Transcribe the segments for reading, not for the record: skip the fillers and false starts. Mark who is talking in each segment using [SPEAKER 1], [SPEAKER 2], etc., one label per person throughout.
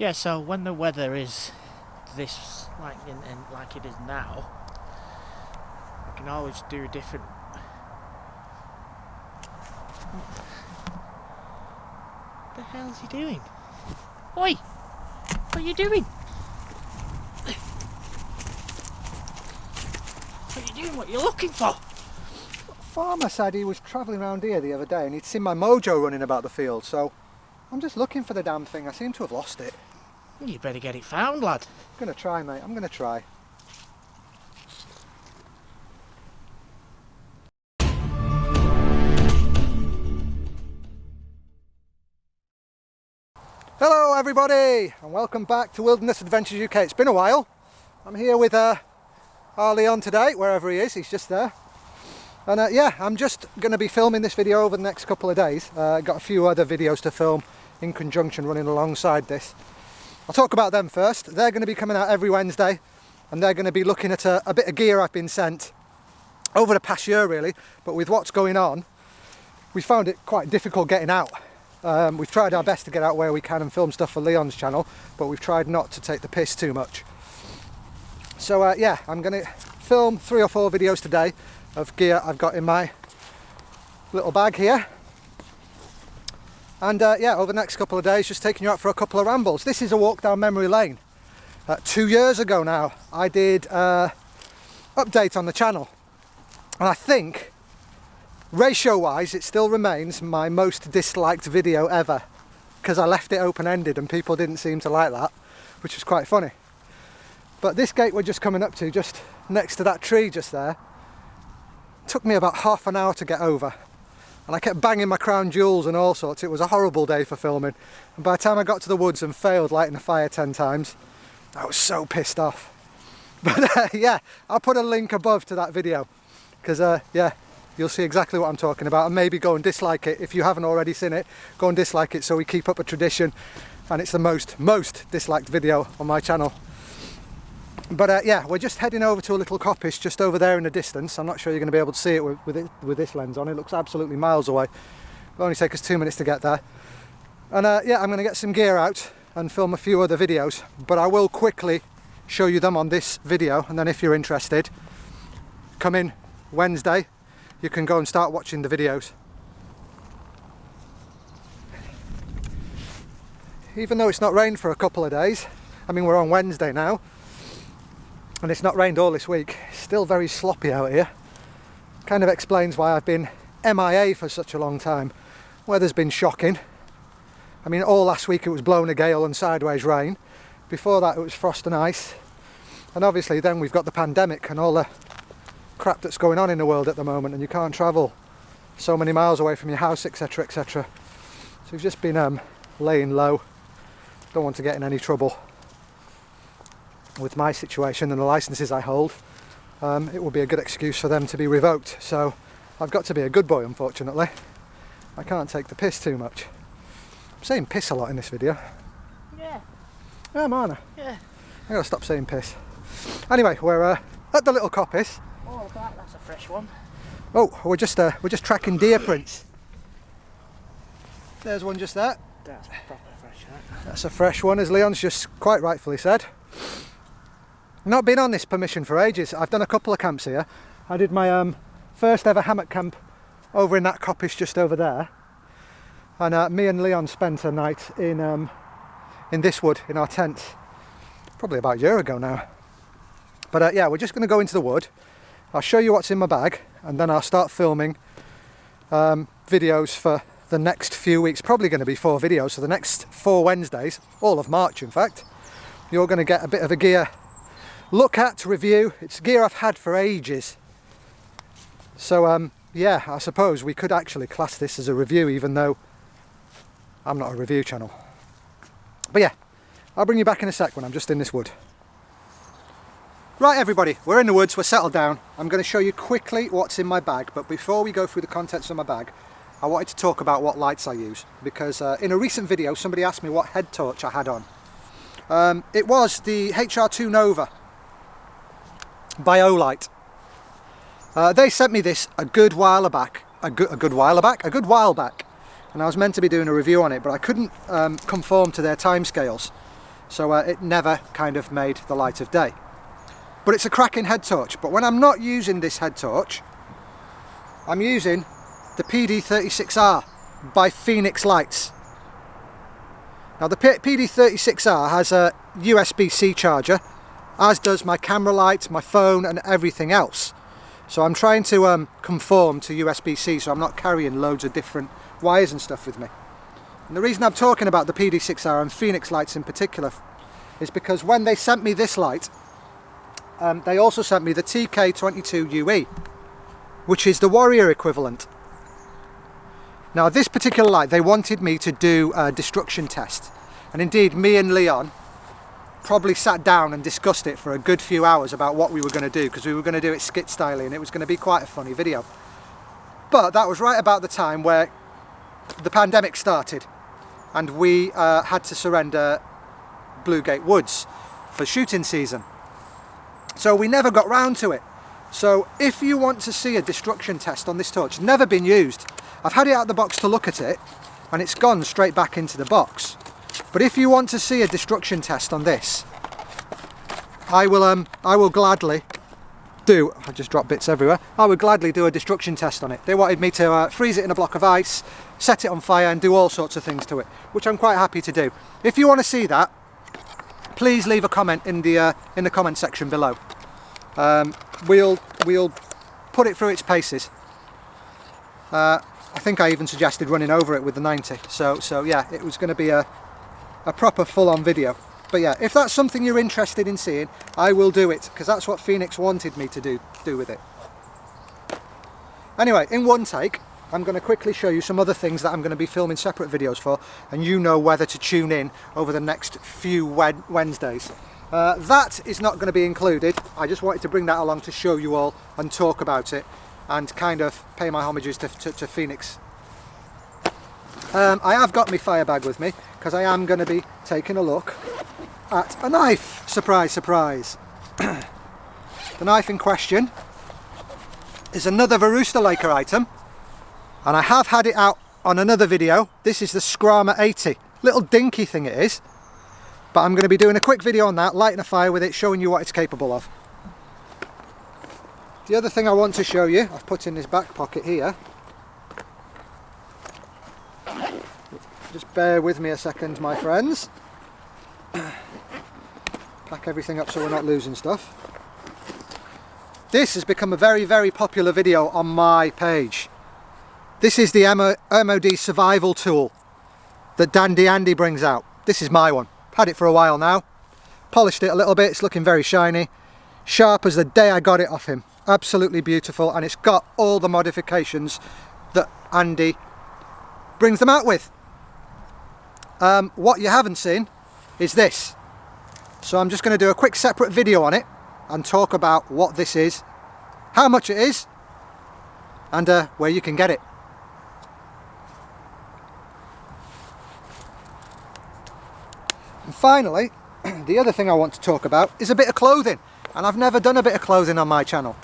[SPEAKER 1] Yeah, so when the weather is this, like like it is now, I can always do different. What the hell is he doing? Oi! What are you doing? What are you doing? What are you looking for?
[SPEAKER 2] Farmer said he was travelling around here the other day and he'd seen my mojo running about the field, so I'm just looking for the damn thing. I seem to have lost it.
[SPEAKER 1] You better get it found, lad.
[SPEAKER 2] I'm going to try, mate. I'm going to try. Hello everybody and welcome back to Wilderness Adventures UK. It's been a while. I'm here with our Leon today, wherever he is, he's just there. And yeah, I'm just going to be filming this video over the next couple of days. Got a few other videos to film in conjunction running alongside this. I'll talk about them first. They're going to be coming out every Wednesday and they're going to be looking at a bit of gear I've been sent over the past year really, but with what's going on we found it quite difficult getting out. We've tried our best to get out where we can and film stuff for Leon's channel, but we've tried not to take the piss too much. So yeah, I'm going to film 3 or 4 videos today of gear I've got in my little bag here. And yeah, over the next couple of days, just taking you out for a couple of rambles. This is a walk down memory lane. 2 years ago now, I did update on the channel. And I think, ratio-wise, it still remains my most disliked video ever. Because I left it open-ended and people didn't seem to like that, which was quite funny. But this gate we're just coming up to, just next to that tree just there, took me about half an hour to get over. And I kept banging my crown jewels and all sorts. It was a horrible day for filming. And by the time I got to the woods and failed lighting a fire 10 times, I was so pissed off. But yeah, I'll put a link above to that video. Because yeah, you'll see exactly what I'm talking about. And maybe go and dislike it. If you haven't already seen it, go and dislike it so we keep up a tradition. And it's the most disliked video on my channel. But yeah, we're just heading over to a little coppice just over there in the distance. I'm not sure you're going to be able to see it with this lens on. It looks absolutely miles away. It'll only take us 2 minutes to get there. And yeah, I'm going to get some gear out and film a few other videos. But I will quickly show you them on this video. And then if you're interested, come in Wednesday. You can go and start watching the videos. Even though it's not rained for a couple of days, I mean, we're on Wednesday now. And it's not rained all this week. It's still very sloppy out here. Kind of explains why I've been MIA for such a long time. Weather's been shocking. I mean, all last week it was blowing a gale and sideways rain. Before that it was frost and ice. And obviously then we've got the pandemic and all the crap that's going on in the world at the moment, and you can't travel so many miles away from your house, etc, etc. So we've just been laying low. Don't want to get in any trouble with my situation and the licenses I hold. It will be a good excuse for them to be revoked, so I've got to be a good boy, unfortunately. I can't take the piss too much. I'm saying piss a lot in this video.
[SPEAKER 1] Yeah.
[SPEAKER 2] Yeah, Marna.
[SPEAKER 1] Yeah.
[SPEAKER 2] I gotta stop saying piss. Anyway, we're at the little coppice.
[SPEAKER 1] Oh, that's a fresh one.
[SPEAKER 2] Oh, we're just tracking deer prints. There's one just there.
[SPEAKER 1] That's proper fresh, right?
[SPEAKER 2] That's a fresh one, as Leon's just quite rightfully said. Not been on this permission for ages. I've done a couple of camps here. I did my first ever hammock camp over in that coppice just over there. And me and Leon spent a night in this wood in our tent, probably about a year ago now. But yeah, we're just going to go into the wood. I'll show you what's in my bag and then I'll start filming videos for the next few weeks. Probably going to be 4 videos, so the next 4 Wednesdays, all of March in fact, you're going to get a bit of a gear look at, review. It's gear I've had for ages. So yeah, I suppose we could actually class this as a review, even though I'm not a review channel. But yeah, I'll bring you back in a sec when I'm just in this wood. Right everybody, we're in the woods, we're settled down. I'm going to show you quickly what's in my bag, but before we go through the contents of my bag, I wanted to talk about what lights I use, because in a recent video somebody asked me what head torch I had on. It was the HR2 Nova by Olight. They sent me this a good while back, and I was meant to be doing a review on it, but I couldn't conform to their timescales. so it never kind of made the light of day. But it's a cracking head torch. But when I'm not using this head torch, I'm using the PD36r by Fenix lights. Now the PD36r has a USB-C charger, as does my camera light, my phone and everything else. So I'm trying to conform to USB-C, so I'm not carrying loads of different wires and stuff with me. And the reason I'm talking about the PD36r and Fenix lights in particular is because when they sent me this light, they also sent me the TK22UE, which is the Warrior equivalent. Now this particular light, they wanted me to do a destruction test, and indeed me and Leon probably sat down and discussed it for a good few hours about what we were going to do, because we were going to do it skit style and it was going to be quite a funny video. But that was right about the time where the pandemic started and we had to surrender Bluegate Woods for shooting season, so we never got round to it. So if you want to see a destruction test on this torch, never been used, I've had it out of the box to look at it and it's gone straight back into the box. But if you want to see a destruction test on this, I will gladly do, I just dropped bits everywhere, I would gladly do a destruction test on it. They wanted me to freeze it in a block of ice, set it on fire and do all sorts of things to it, which I'm quite happy to do. If you want to see that, please leave a comment in the comment section below. We'll put it through its paces. I think I even suggested running over it with the 90, so yeah, it was going to be a proper full-on video. But yeah, if that's something you're interested in seeing, I will do it, because that's what Fenix wanted me to do with it. Anyway, in one take, I'm going to quickly show you some other things that I'm going to be filming separate videos for, and you know whether to tune in over the next few Wednesdays. That is not going to be included. I just wanted to bring that along to show you all and talk about it and kind of pay my homages to Fenix. I have got my fire bag with me because I am going to be taking a look at a knife. Surprise, surprise. The knife in question is another Veroosterlaker item, and I have had it out on another video. This is the Scrama 80. Little dinky thing it is, but I'm going to be doing a quick video on that, lighting a fire with it, showing you what it's capable of. The other thing I want to show you, I've put in this back pocket here. Just bear with me a second, my friends. Pack everything up so we're not losing stuff. This has become a very, very popular video on my page. This is the MOD survival tool that Dandy Andy brings out. This is my one. Had it for a while now. Polished it a little bit, it's looking very shiny. Sharp as the day I got it off him. Absolutely beautiful, and it's got all the modifications that Andy brings them out with. What you haven't seen is this. So I'm just going to do a quick separate video on it and talk about what this is, how much it is, and where you can get it. And finally, the other thing I want to talk about is a bit of clothing. And I've never done a bit of clothing on my channel.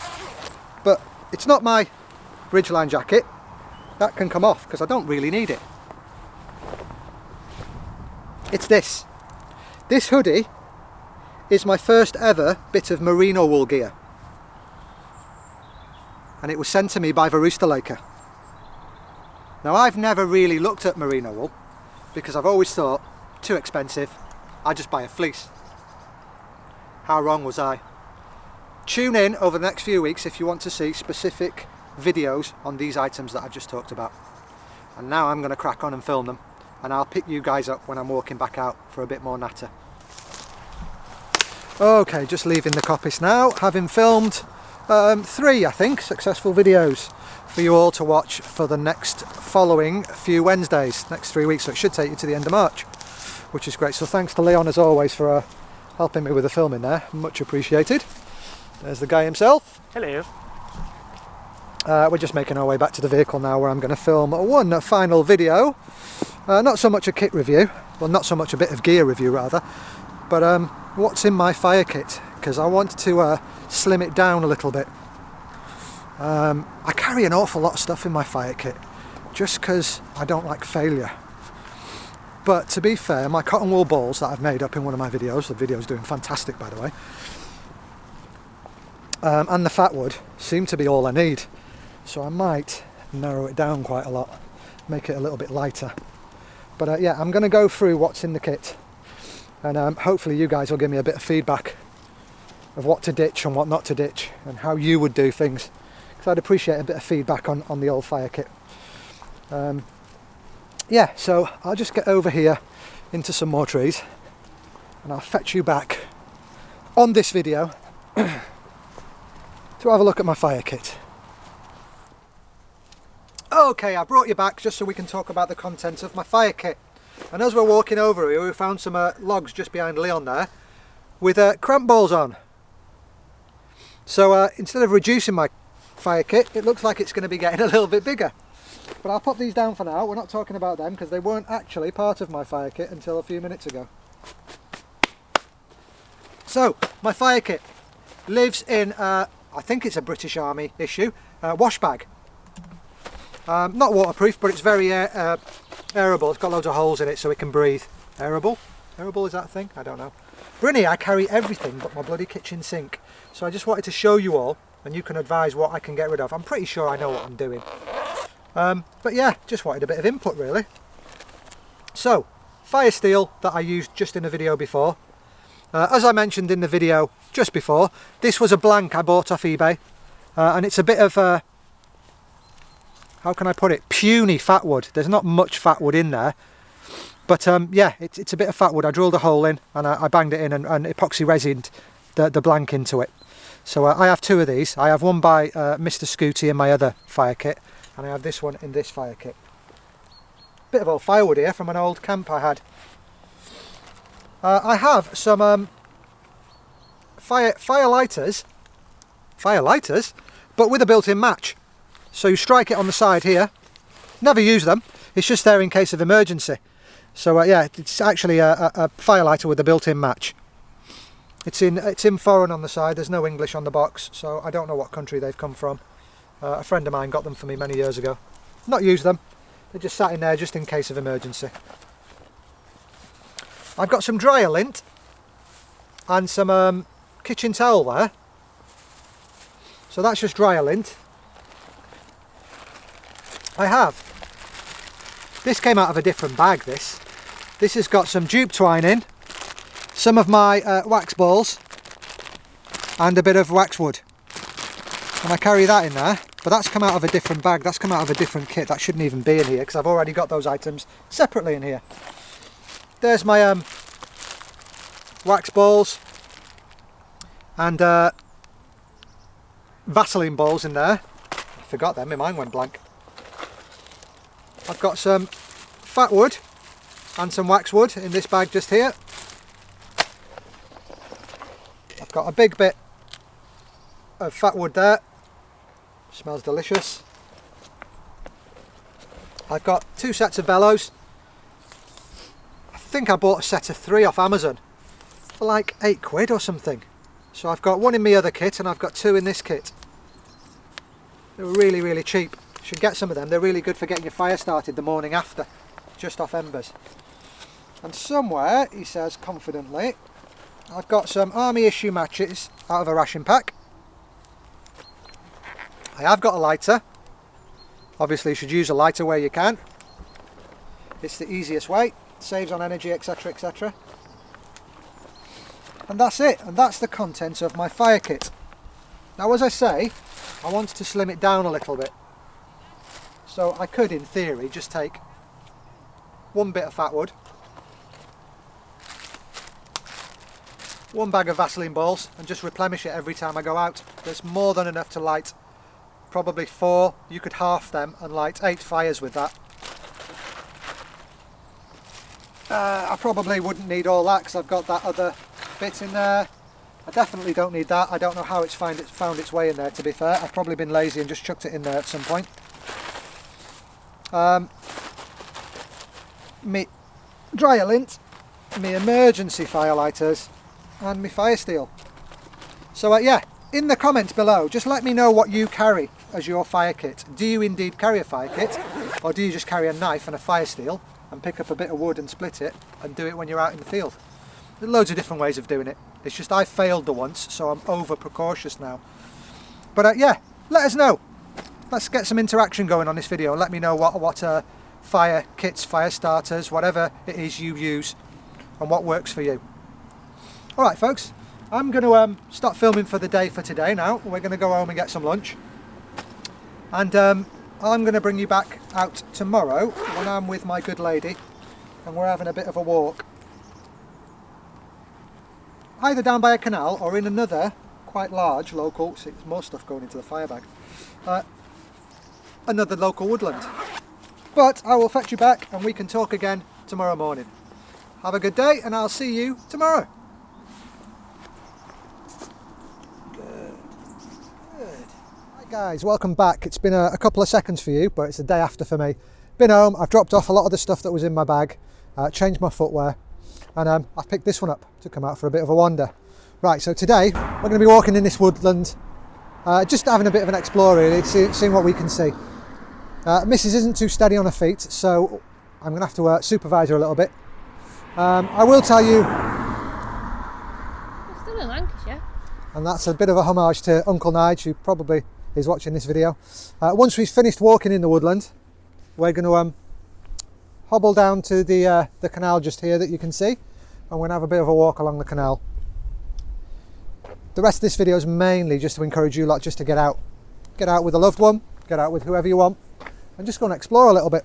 [SPEAKER 2] But it's not my Ridgeline jacket. That can come off because I don't really need it. It's this. This hoodie is my first ever bit of merino wool gear. And it was sent to me by Veroosterlaker. Now I've never really looked at merino wool because I've always thought, too expensive, I just buy a fleece. How wrong was I? Tune in over the next few weeks if you want to see specific videos on these items that I've just talked about. And now I'm going to crack on and film them, and I'll pick you guys up when I'm walking back out for a bit more natter. Okay, just leaving the coppice now, having filmed 3, I think, successful videos for you all to watch for the next following few Wednesdays, next 3 weeks, so it should take you to the end of March, which is great. So thanks to Leon as always for helping me with the filming there, much appreciated. There's the guy himself.
[SPEAKER 1] Hello.
[SPEAKER 2] We're just making our way back to the vehicle now, where I'm going to film one final video. Not so much a kit review, well, not so much a bit of gear review rather, but what's in my fire kit, because I want to slim it down a little bit. I carry an awful lot of stuff in my fire kit just because I don't like failure. But to be fair, my cotton wool balls that I've made up in one of my videos, the video's doing fantastic by the way, and the fat wood seem to be all I need. So I might narrow it down quite a lot, make it a little bit lighter. But yeah, I'm going to go through what's in the kit, and hopefully you guys will give me a bit of feedback of what to ditch and what not to ditch, and how you would do things, because I'd appreciate a bit of feedback on the old fire kit. Yeah, so I'll just get over here into some more trees and I'll fetch you back on this video to have a look at my fire kit. Okay, I brought you back just so we can talk about the contents of my fire kit. And as we're walking over here, we found some logs just behind Leon there with cramp balls on. So instead of reducing my fire kit, it looks like it's going to be getting a little bit bigger. But I'll put these down for now. We're not talking about them because they weren't actually part of my fire kit until a few minutes ago. So, my fire kit lives in, I think it's a British Army issue, wash bag. Not waterproof, but it's very airable. It's got loads of holes in it so it can breathe. Airable? Airable, is that a thing? I don't know. Brunny, I carry everything but my bloody kitchen sink. So I just wanted to show you all, and you can advise what I can get rid of. I'm pretty sure I know what I'm doing. But yeah, just wanted a bit of input really. So, fire steel that I used just in the video before. As I mentioned in the video just before, this was a blank I bought off eBay. And it's a bit of, how can I put it, puny fat wood. There's not much fat wood in there. But yeah, it's a bit of fat wood. I drilled a hole in and I banged it in and epoxy resined the blank into it. So I have two of these. I have one by Mr. Scooty in my other fire kit. And I have this one in this fire kit. Bit of old firewood here from an old camp I had. I have some fire lighters, but with a built-in match. So you strike it on the side here. Never use them. It's just there in case of emergency. So yeah, it's actually a fire lighter with a built-in match. It's in foreign on the side. There's no English on the box, so I don't know what country they've come from. A friend of mine got them for me many years ago. Not used them. They just sat in there just in case of emergency. I've got some dryer lint and some kitchen towel there. So that's just dryer lint. I have. This came out of a different bag, this. This has got some jute twine in, some of my wax balls and a bit of waxwood. And I carry that in there, but that's come out of a different bag, that's come out of a different kit. That shouldn't even be in here because I've already got those items separately in here. There's my wax balls and Vaseline balls in there. I forgot them, my mind went blank. I've got some fat wood and some waxwood in this bag just here. I've got a big bit of fat wood there. Smells delicious. I've got two sets of bellows. I think I bought a set of 3 off Amazon for like £8 or something. So I've got one in my other kit and I've got 2 in this kit. They were really, really cheap. You should get some of them. They're really good for getting your fire started the morning after, just off embers. And somewhere, he says confidently, I've got some army issue matches out of a ration pack. I have got a lighter. Obviously you should use a lighter where you can. It's the easiest way, saves on energy, etc, etc. And that's it, and that's the contents of my fire kit. Now as I say, I wanted to slim it down a little bit. So I could in theory just take one bit of fat wood, one bag of Vaseline balls and just replenish it every time I go out. There's more than enough to light probably 4, you could half them and light 8 fires with that. I probably wouldn't need all that because I've got that other bit in there. I definitely don't need that. I don't know how it's found its way in there, to be fair. I've probably been lazy and just chucked it in there at some point. Me dryer lint, me emergency fire lighters and me fire steel. So yeah, in the comments below just let me know what you carry as your fire kit. Do you indeed carry a fire kit, or do you just carry a knife and a fire steel? and pick up a bit of wood and split it and do it when you're out in the field. There's loads of different ways of doing it. It's just I failed the once, so I'm over precautious now. But yeah, let us know. Let's get some interaction going on this video. Let me know what fire kits, fire starters, whatever it is you use and what works for you. Alright folks, I'm going to start filming for the day for today now. We're going to go home and get some lunch. And I'm going to bring you back out tomorrow when I'm with my good lady and we're having a bit of a walk. Either down by a canal or in another quite large local, see there's more stuff going into the fire bag, another local woodland. But I will fetch you back and we can talk again tomorrow morning. Have a good day and I'll see you tomorrow. Good. Hi guys, welcome back. It's been a couple of seconds for you, but it's the day after for me. Been home, I've dropped off a lot of the stuff that was in my bag, changed my footwear, and I've picked this one up to come out for a bit of a wander. Right, so today we're going to be walking in this woodland, just having a bit of an explore really, seeing what we can see. Mrs isn't too steady on her feet, so I'm going to have to supervise her a little bit. I will tell you...
[SPEAKER 3] We're still in Lancashire.
[SPEAKER 2] And that's a bit of a homage to Uncle Nige, who probably is watching this video. Once we've finished walking in the woodland, we're going to hobble down to the canal just here that you can see, and we're going to have a bit of a walk along the canal. The rest of this video is mainly just to encourage you lot just to get out. Get out with a loved one, get out with whoever you want, and just go and explore a little bit.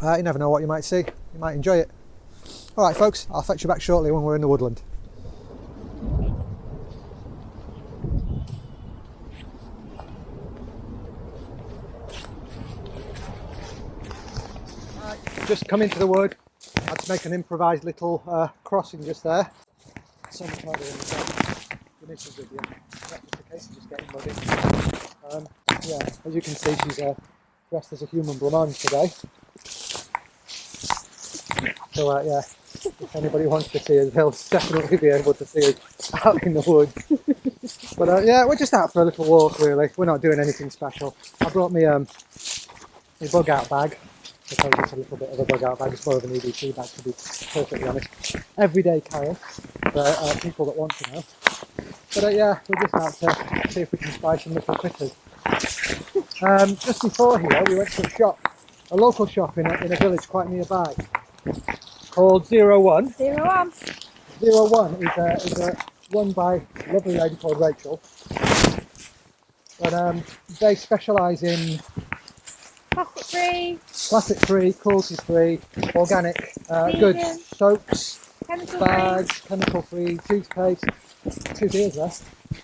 [SPEAKER 2] You never know what you might see, you might enjoy it. Alright folks, I'll fetch you back shortly when we're in the woodland. Just come into the wood. I had to make an improvised little crossing just there. Someone's not doing the Denise's with you. Not just a case of just getting muddy. Yeah, as you can see, she's dressed as a human blancmange today. So yeah, if anybody wants to see us, they'll definitely be able to see us out in the woods. But yeah, we're just out for a little walk really. We're not doing anything special. I brought me a bug out bag. Because it's a little bit of a bug out bag, it's more of an EDC bag to be perfectly honest. Everyday carry for people that want to know. But yeah, we're just out to see if we can spy some little critters. Just before here, we went to a shop, a local shop in a village quite nearby, called 01.
[SPEAKER 3] 01.
[SPEAKER 2] 01 is run by a lovely lady called Rachel. And they specialise in plastic free, cruelty free, organic goods, soaps, bags, chemical free, toothpaste. 2 deers there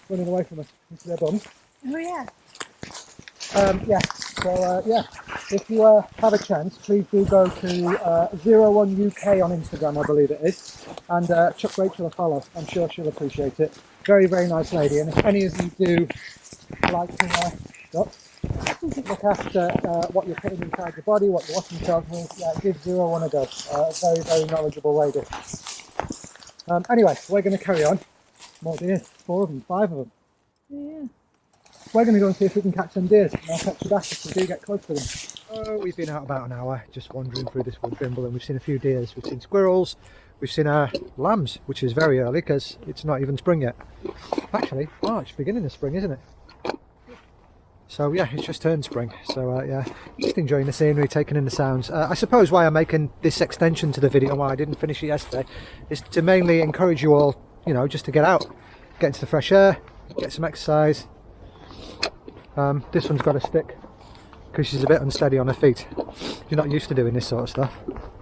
[SPEAKER 2] running away from us into their bums.
[SPEAKER 3] Oh yeah.
[SPEAKER 2] Yeah, so yeah, if you have a chance, please do go to 01 UK on Instagram, I believe it is, and chuck Rachel a follow. I'm sure she'll appreciate it. Very, very nice lady, and if any of you do like to look after what you're putting inside your body, what you're washing yourself with, yeah, give 01 a go. Very, very knowledgeable lady. Anyway, we're going to carry on. More deer, 4 of them, 5 of them.
[SPEAKER 3] Yeah.
[SPEAKER 2] We're going to go and see if we can catch some deer, and I'll catch you back if we do get close to them. Oh, we've been out about an hour, just wandering through this wood brimble, and we've seen a few deers, we've seen squirrels, we've seen lambs, which is very early because it's not even spring yet. Actually, March, beginning of spring, isn't it? So yeah, it's just turned spring, so yeah, just enjoying the scenery, taking in the sounds. I suppose why I'm making this extension to the video and why I didn't finish it yesterday is to mainly encourage you all, you know, just to get out, get into the fresh air, get some exercise. This one's got a stick because she's a bit unsteady on her feet. She's not used to doing this sort of stuff.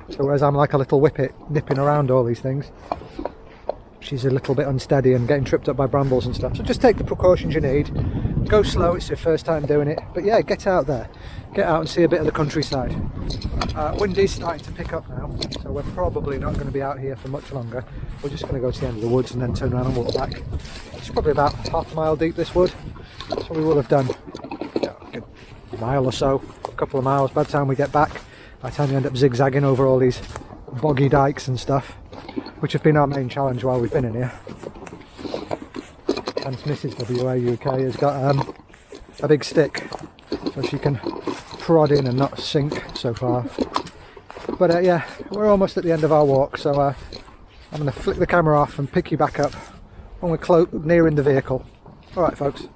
[SPEAKER 2] So whereas I'm like a little whippet nipping around all these things, she's a little bit unsteady and getting tripped up by brambles and stuff. So just take the precautions you need. Go slow, it's your first time doing it. But yeah, get out there. Get out and see a bit of the countryside. Wind is starting to pick up now, so we're probably not going to be out here for much longer. We're just going to go to the end of the woods and then turn around and walk back. It's probably about half a mile deep, this wood. So we will have done a mile or so, a couple of miles by the time we get back. By the time we end up zigzagging over all these boggy dikes and stuff, which have been our main challenge while we've been in here. And Mrs. WA UK has got a big stick so she can prod in and not sink so far. But yeah, we're almost at the end of our walk, so I'm going to flick the camera off and pick you back up when we're nearing the vehicle. Alright folks,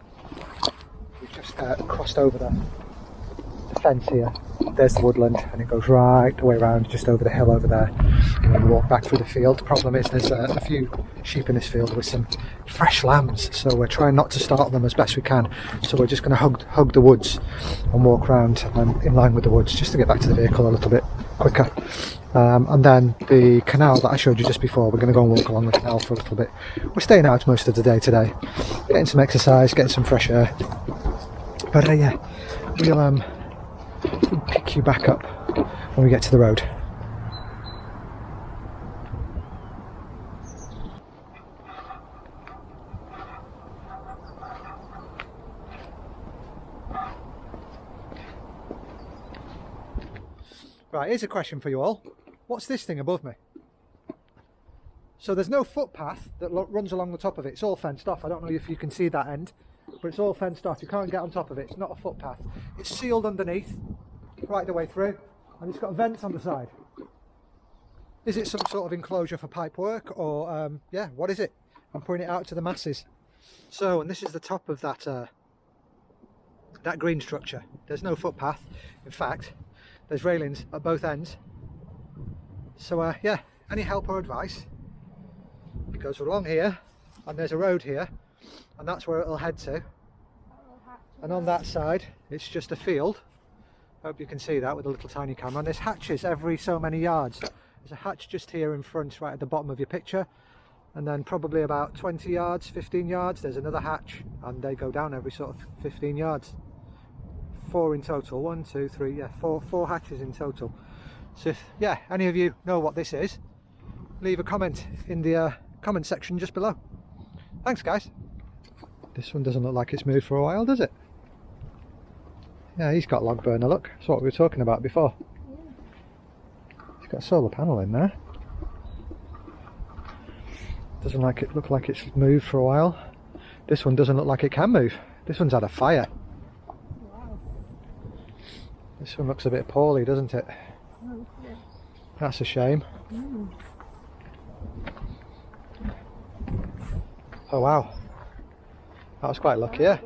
[SPEAKER 2] we've just crossed over the fence here. There's the woodland, and it goes right the way around just over the hill over there, and then we walk back through the field. The problem is there's a few sheep in this field with some fresh lambs, so we're trying not to startle them as best we can, so we're just going to hug the woods and walk around in line with the woods just to get back to the vehicle a little bit quicker. And then the canal that I showed you just before, we're going to go and walk along the canal for a little bit. We're staying out most of the day today, getting some exercise, getting some fresh air. But yeah, we'll pick you back up when we get to the road. Right, here's a question for you all. What's this thing above me? So there's no footpath that runs along the top of it. It's all fenced off. I don't know if you can see that end, but it's all fenced off. You can't get on top of it. It's not a footpath. It's sealed underneath right the way through, and it's got vents on the side. Is it some sort of enclosure for pipe work, or yeah, what is it? I'm putting it out to the masses. So, and this is the top of that green structure. There's no footpath. In fact, there's railings at both ends. So yeah, any help or advice? It goes along here, and there's a road here, and that's where it'll head to. And on that side, it's just a field. Hope you can see that with a little tiny camera. And there's hatches every so many yards. There's a hatch just here in front, right at the bottom of your picture, and then probably about 20 yards, 15 yards, there's another hatch, and they go down every sort of 15 yards. 4 in total. 1, 2, 3, yeah, four hatches in total. So if, yeah, any of you know what this is, leave a comment in the comment section just below. Thanks guys. This one doesn't look like it's moved for a while, does it? Yeah, he's got log burner, look. That's what we were talking about before. He's got a solar panel in there. Doesn't look like it's moved for a while. This one doesn't look like it can move. This one's had a fire.
[SPEAKER 3] Wow.
[SPEAKER 2] This one looks a bit poorly, doesn't it?
[SPEAKER 3] Oh, yeah.
[SPEAKER 2] That's a shame.
[SPEAKER 3] Mm.
[SPEAKER 2] Oh wow. That was quite lucky, yeah.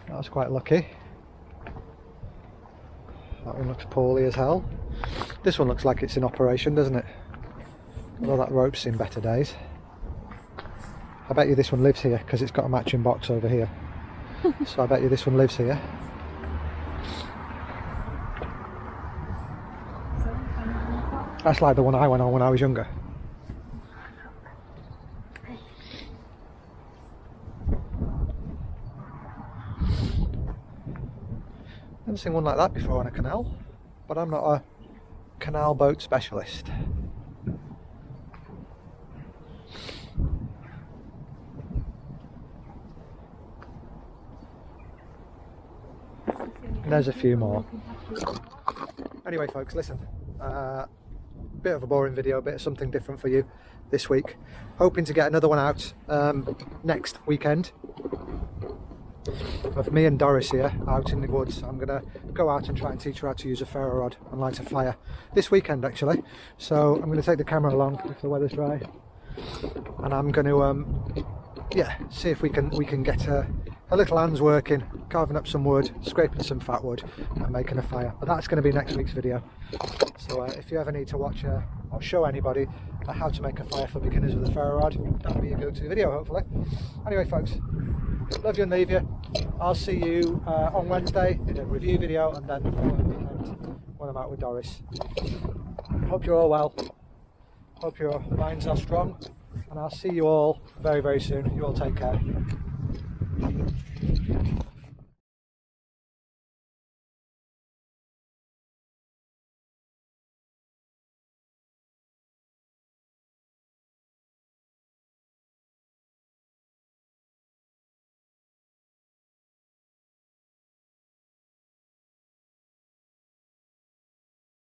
[SPEAKER 2] That was quite lucky. That one looks poorly as hell. This one looks like it's in operation, doesn't it? Although that rope's seen better days. I bet you this one lives here because it's got a matching box over here. So I bet you this one lives here. That's like the one I went on when I was younger. Never seen one like that before on a canal, but I'm not a canal boat specialist. There's a few more. Anyway folks, listen, bit of a boring video, bit of something different for you this week. Hoping to get another one out next weekend of me and Doris here out in the woods. I'm gonna go out and try and teach her how to use a ferro rod and light a fire this weekend actually. So I'm gonna take the camera along if the weather's dry, and I'm gonna yeah, see if we can get her little hands working, carving up some wood, scraping some fat wood and making a fire. But that's going to be next week's video. So if you ever need to watch or show anybody how to make a fire for beginners with a ferro rod, that'll be a go-to video hopefully. Anyway folks, love you and leave you. I'll see you on Wednesday in a review video, and then the following weekend when I'm out with Doris. Hope you're all well, hope your minds are strong, and I'll see you all very, very soon. You all take care.